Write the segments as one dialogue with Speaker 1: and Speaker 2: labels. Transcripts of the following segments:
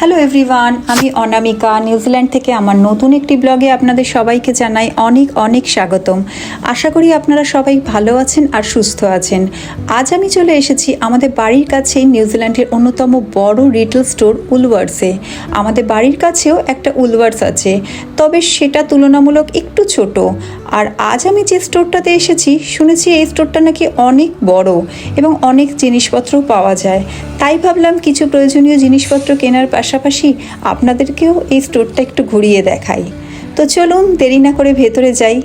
Speaker 1: Hello everyone, আমি অনামিকা New Zealand থেকে আমার নতুন একটি ব্লগে আপনাদের সবাইকে জানাই অনেক অনেক স্বাগতম। আশা করি আপনারা সবাই ভালো আছেন আর সুস্থ আছেন। আজ আমি চলে এসেছি আমাদের বাড়ির কাছেই নিউজিল্যান্ডের অন্যতম বড় রিটেল স্টোর উলওয়ার্সে। আমাদের বাড়ির কাছেও একটা উলওয়ার্স আছে, তবে সেটা তুলনামূলক একটু ছোট। আর আজ আমি যে স্টোরটাতে এসেছি শুনেছি এই স্টোরটা নাকি অনেক বড় এবং অনেক জিনিসপত্রও পাওয়া যায়। তাই ভাবলাম কিছু প্রয়োজনীয় জিনিসপত্র কেনার পাশাপাশি আপনাদেরকেও এই স্টোরটা একটু ঘুরিয়ে দেখাই। তো চলুন দেরি না করে ভেতরে যাই।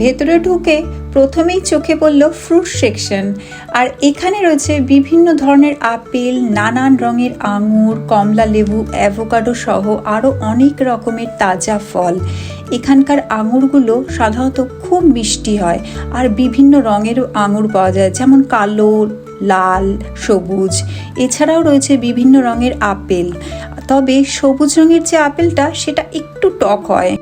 Speaker 1: ভেতরে ঢুকে প্রথমেই চোখে পড়ল ফ্রুট সেকশন। আর এখানে রয়েছে বিভিন্ন ধরনের আপেল, নানান রঙের আঙুর, কমলা লেবু, অ্যাভোকাডো সহ আরও অনেক রকমের তাজা ফল। এখানকার আঙুরগুলো সাধারণত খুব মিষ্টি হয় আর বিভিন্ন রঙেরও আঙুর পাওয়া যায়, যেমন কালো, লাল, সবুজ। এছাড়াও রয়েছে বিভিন্ন রঙের আপেল, তবে সবুজ রঙের যে আপেলটা সেটা একটু টক হয়।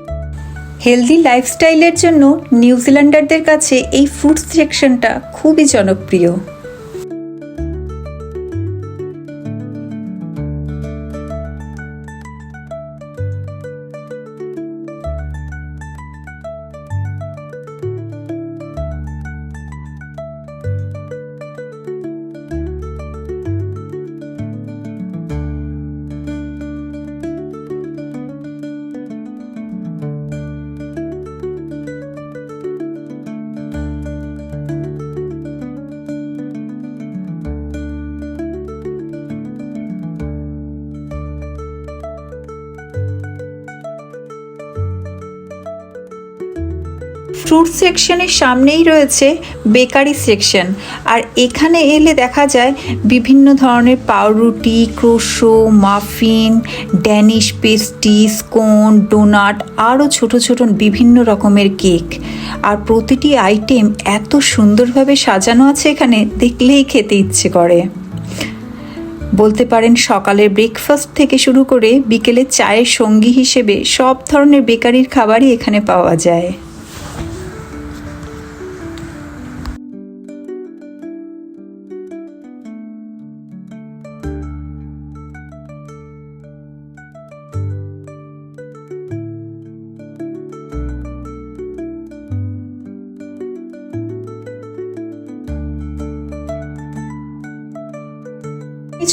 Speaker 1: হেলদি লাইফস্টাইলের জন্য নিউজিল্যান্ডারদের কাছে এই ফ্রুট সেকশনটা খুবই জনপ্রিয়। ফ্রুট সেকশনের সামনেই রয়েছে বেকারি সেকশন। আর এখানে এলে দেখা যায় বিভিন্ন ধরনের পাউরুটি, ক্রোশো, মাফিন, ড্যানিশ পেস্ট্রি, স্কোন, ডোনাট, আরও ছোট ছোট বিভিন্ন রকমের কেক। আর প্রতিটি আইটেম এত সুন্দরভাবে সাজানো আছে, এখানে দেখলেই খেতে ইচ্ছে করে। বলতে পারেন সকালের ব্রেকফাস্ট থেকে শুরু করে বিকেলে চায়ের সঙ্গী হিসেবে সব ধরনের বেকারির খাবারই এখানে পাওয়া যায়।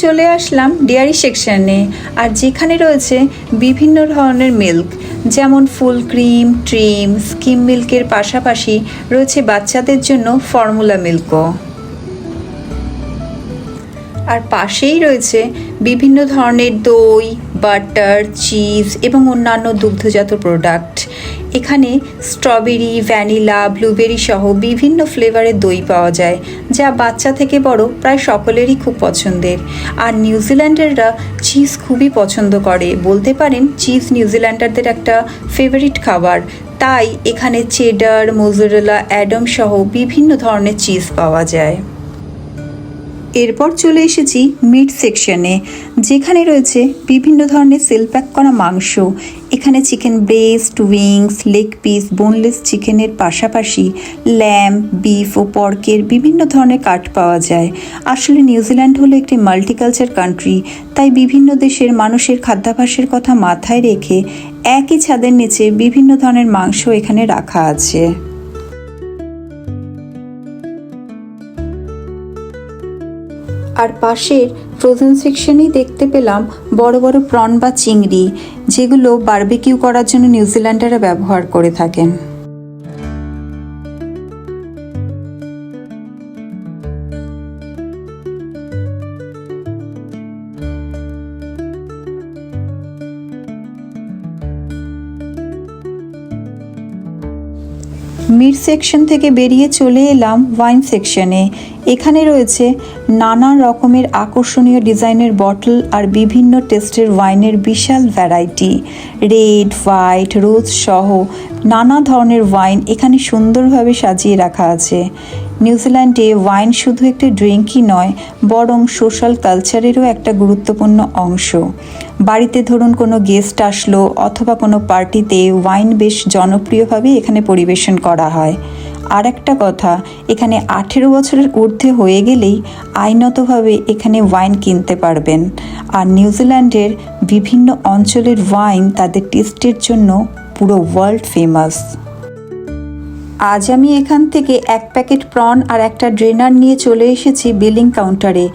Speaker 1: চলে আসলাম ডেয়ারি সেকশনে, আর যেখানে রয়েছে বিভিন্ন ধরনের মিল্ক, যেমন ফুল ক্রিম, ট্রিম, স্কিম মিল্কের পাশাপাশি রয়েছে বাচ্চাদের জন্য ফর্মুলা মিল্কও। আর পাশেই রয়েছে বিভিন্ন ধরনের দই, বাটার, চিজ এবং অন্যান্য দুগ্ধজাত প্রোডাক্ট। এখানে স্ট্রবেরি, ভ্যানিলা, ব্লুবেরি সহ বিভিন্ন ফ্লেভারের দই পাওয়া যায়, যা বাচ্চা থেকে বড় প্রায় সকলেরই খুব পছন্দের। আর নিউজিল্যান্ডাররা চিজ খুবই পছন্দ করে, বলতে পারেন চিজ নিউজিল্যান্ডারদের একটা ফেভারিট খাবার। তাই এখানে চেডার, মোজারেলা, অ্যাডাম সহ বিভিন্ন ধরনের চিজ পাওয়া যায়। এরপর চলে এসেছি মিট সেকশনে, যেখানে রয়েছে বিভিন্ন ধরনের সেল প্যাক করা মাংস। এখানে chicken breast, wings, leg piece, boneless চিকেনের পাশাপাশি ল্যাম্ব, বিফ ও পর্কের বিভিন্ন ধরনের কাট পাওয়া যায়। আসলে নিউজিল্যান্ড হলো একটি মাল্টিকালচার কান্ট্রি, তাই বিভিন্ন দেশের মানুষের খাদ্যাভ্যাসের কথা মাথায় রেখে একই ছাদের নিচে বিভিন্ন ধরনের মাংস এখানে রাখা আছে। আর পাশের ফ্রোজেন সেকশনেই দেখতে পেলাম বড় বড় প্রন বা চিংড়ি, যেগুলো বারবিকিউ করার জন্য নিউজিল্যান্ডাররা ব্যবহার করে থাকেন। মিড সেকশন থেকে বেরিয়ে চলে এলাম ওয়াইন সেকশনে। এখানে রয়েছে নানা রকমের আকর্ষণীয় ডিজাইনের বটল আর বিভিন্ন টেস্টের ওয়াইনের বিশাল ভ্যারাইটি। রেড, হোয়াইট, রোজ সহ নানা ধরনের ওয়াইন এখানে সুন্দরভাবে সাজিয়ে রাখা আছে। নিউজিল্যান্ডে ওয়াইন শুধু একটি ড্রিঙ্কই নয়, বরং সোশ্যাল কালচারেরও একটা গুরুত্বপূর্ণ অংশ। বাড়িতে ধরুন কোনো গেস্ট আসলো অথবা কোনো পার্টিতে ওয়াইন বেশ জনপ্রিয়ভাবে এখানে পরিবেশন করা হয়। আর একটা কথা, এখানে 18 বছরের ঊর্ধ্বে হয়ে গেলেই আইনতভাবে এখানে ওয়াইন কিনতে পারবেন। আর নিউজিল্যান্ডের বিভিন্ন অঞ্চলের ওয়াইন তাদের টেস্টের জন্য পুরো ওয়ার্ল্ড ফেমাস। আজ আমি এখান থেকে এক প্যাকেট প্রন আর একটা ড্রেনার নিয়ে চলে এসেছি বিলিং কাউন্টারে।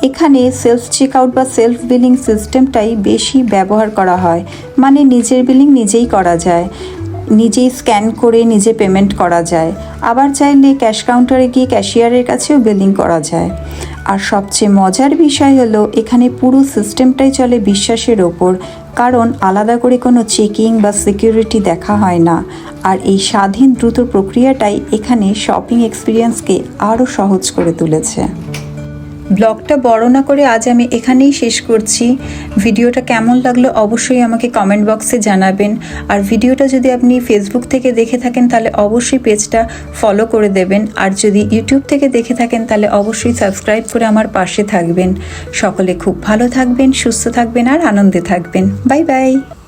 Speaker 1: এখানে সেলফ চেক আউট বা সেলফ বিলিং সিস্টেমটাই বেশি ব্যবহার করা হয়, মানে নিজের বিলিং নিজেই করা যায়, নিজেই স্ক্যান করে নিজে পেমেন্ট করা যায়। আবার চাইলে ক্যাশ কাউন্টারে গিয়ে ক্যাশিয়ারের কাছেও বিলিং করা যায়। আর সবচেয়ে মজার বিষয় হলো এখানে পুরো সিস্টেমটাই চলে বিশ্বাসের ওপর, কারণ আলাদা করে কোনো চেকিং বা সিকিউরিটি দেখা হয় না। আর এই স্বাধীন দ্রুত প্রক্রিয়াটাই এখানে শপিং এক্সপিরিয়েন্সকে আরও সহজ করে তুলেছে। ব্লগটা বড় না করে আজ আমি এখানেই শেষ করছি। ভিডিওটা কেমন লাগলো অবশ্যই আমাকে কমেন্ট বক্সে জানাবেন। আর ভিডিওটা যদি আপনি ফেসবুক থেকে দেখে থাকেন তাহলে অবশ্যই পেজটা ফলো করে দেবেন। আর যদি ইউটিউব থেকে দেখে থাকেন তাহলে অবশ্যই সাবস্ক্রাইব করে আমার পাশে থাকবেন। সকলে খুব ভালো থাকবেন, সুস্থ থাকবেন আর আনন্দে থাকবেন। Bye bye.